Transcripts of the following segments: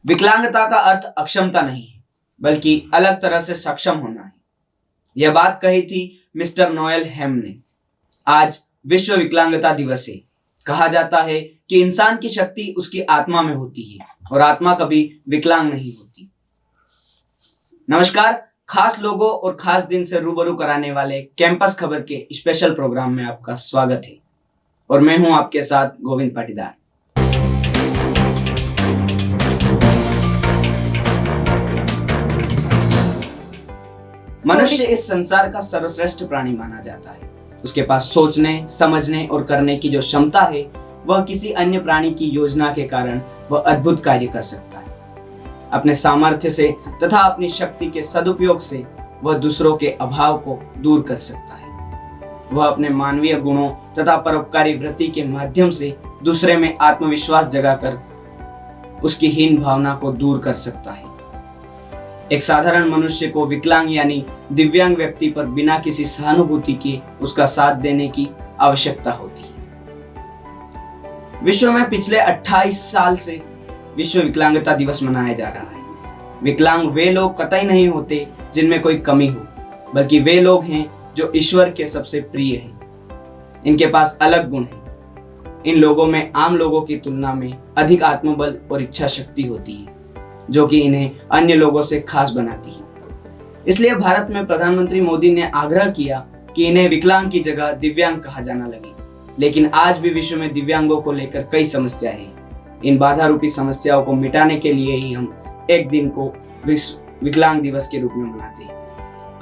विकलांगता का अर्थ अक्षमता नहीं है, बल्कि अलग तरह से सक्षम होना है। यह बात कही थी मिस्टर नोएल हेम ने। आज विश्व विकलांगता दिवस है। कहा जाता है कि इंसान की शक्ति उसकी आत्मा में होती है और आत्मा कभी विकलांग नहीं होती। नमस्कार, खास लोगों और खास दिन से रूबरू कराने वाले कैंपस खबर के स्पेशल प्रोग्राम में आपका स्वागत है और मैं हूं आपके साथ गोविंद पाटीदार। मनुष्य इस संसार का सर्वश्रेष्ठ प्राणी माना जाता है। उसके पास सोचने, समझने और करने की जो क्षमता है, वह किसी अन्य प्राणी की योजना के कारण वह अद्भुत कार्य कर सकता है। अपने सामर्थ्य से तथा अपनी शक्ति के सदुपयोग से वह दूसरों के अभाव को दूर कर सकता है। वह अपने मानवीय गुणों तथा परोपकारी वृत्ति के माध्यम से दूसरे में आत्मविश्वास जगाकर उसकी हीन भावना को दूर कर सकता है। एक साधारण मनुष्य को विकलांग यानी दिव्यांग व्यक्ति पर बिना किसी सहानुभूति के उसका साथ देने की आवश्यकता होती है। विश्व में पिछले 28 साल से विश्व विकलांगता दिवस मनाया जा रहा है। विकलांग वे लोग कतई नहीं होते जिनमें कोई कमी हो, बल्कि वे लोग हैं जो ईश्वर के सबसे प्रिय हैं। इनके पास अलग गुण हैं। इन लोगों में आम लोगों की तुलना में अधिक आत्मबल और इच्छा शक्ति होती है, जो कि इन्हें अन्य लोगों से खास बनाती है। इसलिए भारत में प्रधानमंत्री मोदी ने आग्रह किया कि इन्हें विकलांग की जगह दिव्यांग कहा जाना लगे। लेकिन आज भी विश्व में दिव्यांगों को लेकर कई समस्याएं हैं। इन बाधा रूपी समस्याओं को मिटाने के लिए ही हम एक दिन को विश्व विकलांग दिवस के रूप में मनाते हैं।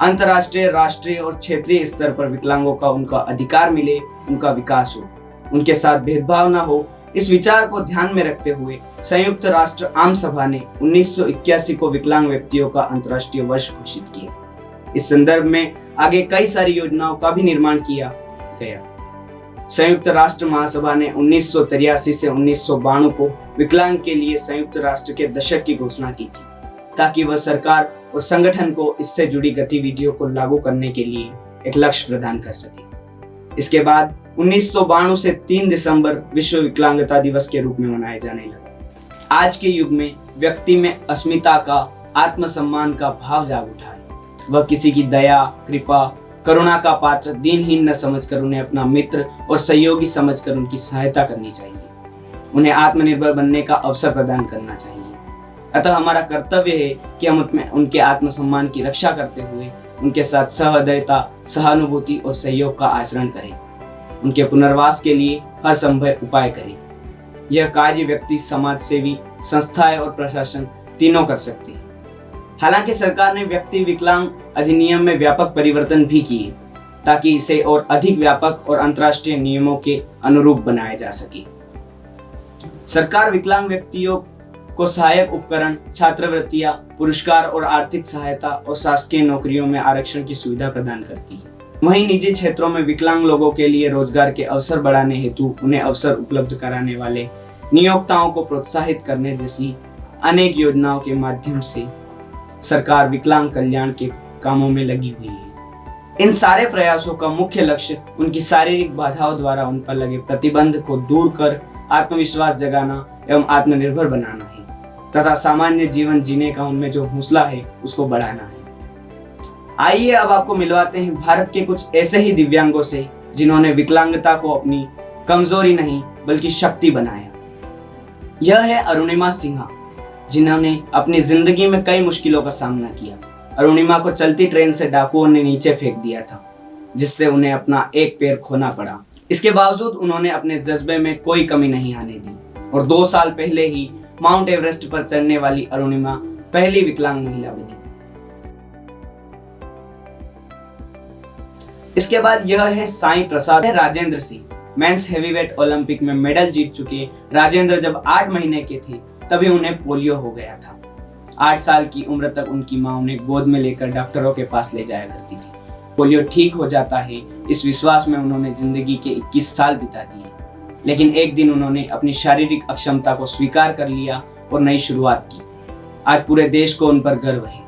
अंतर्राष्ट्रीय, राष्ट्रीय और क्षेत्रीय स्तर पर विकलांगों का उनका अधिकार मिले, उनका विकास हो, उनके साथ भेदभाव न हो, इस विचार को ध्यान में रखते हुए संयुक्त राष्ट्र आम सभा ने 1981 को विकलांग व्यक्तियों का अंतर्राष्ट्रीय वर्ष घोषित किया। इस संदर्भ में आगे कई सारी योजनाओं का भी निर्माण किया गया। संयुक्त राष्ट्र महासभा ने 1983 से 1992 को विकलांग के लिए संयुक्त राष्ट्र के दशक की घोषणा की थी, ताकि वह सरकार और संगठन को इससे जुड़ी गतिविधियों को लागू करने के लिए एक लक्ष्य प्रदान कर सके। इसके बाद 1992 से 3 दिसंबर विश्व विकलांगता दिवस के रूप में मनाया जाने लगा। आज के युग में व्यक्ति में अस्मिता का, आत्मसम्मान का भाव जाग उठा है। वह किसी की दया, कृपा, करुणा का पात्र दीनहीन न समझकर उन्हें अपना मित्र और सहयोगी समझकर उनकी सहायता करनी चाहिए। उन्हें आत्मनिर्भर बनने का अवसर प्रदान करना चाहिए। अतः हमारा कर्तव्य है कि हम उनके आत्मसम्मान की रक्षा करते हुए उनके साथ सहृदयता, सहानुभूति और सहयोग का आचरण करें। उनके पुनर्वास के लिए हर संभव उपाय करें। यह कार्य व्यक्ति, समाज सेवी, संस्थाएं और प्रशासन तीनों कर सकते हैं। हालांकि सरकार ने व्यक्ति विकलांग अधिनियम में व्यापक परिवर्तन भी किए, ताकि इसे और अधिक व्यापक और अंतर्राष्ट्रीय नियमों के अनुरूप बनाया जा सके। सरकार विकलांग व्यक्तियों को सहायक उपकरण, छात्रवृत्तियां, पुरस्कार और आर्थिक सहायता और शासकीय नौकरियों में आरक्षण की सुविधा प्रदान करती है। वहीं निजी क्षेत्रों में विकलांग लोगों के लिए रोजगार के अवसर बढ़ाने हेतु उन्हें अवसर उपलब्ध कराने वाले नियोक्ताओं को प्रोत्साहित करने जैसी अनेक योजनाओं के माध्यम से सरकार विकलांग कल्याण के कामों में लगी हुई है। इन सारे प्रयासों का मुख्य लक्ष्य उनकी शारीरिक बाधाओं द्वारा उन पर लगे प्रतिबंध को दूर कर आत्मविश्वास जगाना एवं आत्मनिर्भर बनाना है तथा सामान्य जीवन जीने का उनमें जो हौसला है उसको बढ़ाना है। आइए अब आपको मिलवाते हैं भारत के कुछ ऐसे ही दिव्यांगों से जिन्होंने विकलांगता को अपनी कमजोरी नहीं बल्कि शक्ति बनाया। यह है अरुणिमा सिन्हा, जिन्होंने अपनी जिंदगी में कई मुश्किलों का सामना किया। अरुणिमा को चलती ट्रेन से डाकुओं ने नीचे फेंक दिया था, जिससे उन्हें अपना एक पैर खोना पड़ा। इसके बावजूद उन्होंने अपने जज्बे में कोई कमी नहीं आने दी और 2 साल पहले ही माउंट एवरेस्ट पर चढ़ने वाली अरुणिमा पहली विकलांग महिला बनी। इसके बाद यह है Sai Prasad Rajendra Singh. Men's heavyweight olympic में मेडल जीत चुके राजेंद्र जब 8 महीने के थे तभी उन्हें पोलियो हो गया था। 8 साल की उम्र तक उनकी मां उन्हें गोद में लेकर डॉक्टरों के पास ले जाया करती थी। पोलियो ठीक हो जाता है, इस विश्वास में उन्होंने जिंदगी के 21 साल बिता दिए। लेकिन एक दिन उन्होंने अपनी शारीरिक अक्षमता को स्वीकार कर लिया और नई शुरुआत की। आज पूरे देश को उन पर गर्व है।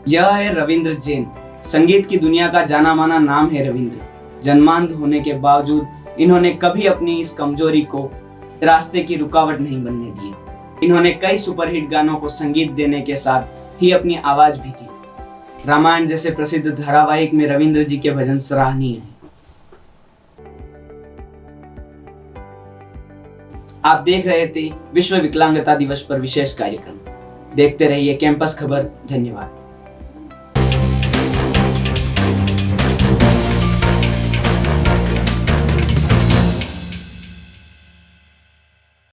यह है रविंद्र जैन। संगीत की दुनिया का जाना माना नाम है रविंद्र। जन्मांध होने के बावजूद इन्होंने कभी अपनी इस कमजोरी को रास्ते की रुकावट नहीं बनने दी। इन्होंने कई सुपरहिट गानों को संगीत देने के साथ ही अपनी आवाज भी दी। रामायण जैसे प्रसिद्ध धारावाहिक में रविंद्र जी के भजन सराहनीय हैं। आप देख रहे थे विश्व विकलांगता दिवस पर विशेष कार्यक्रम। देखते रहिए कैंपस खबर। धन्यवाद।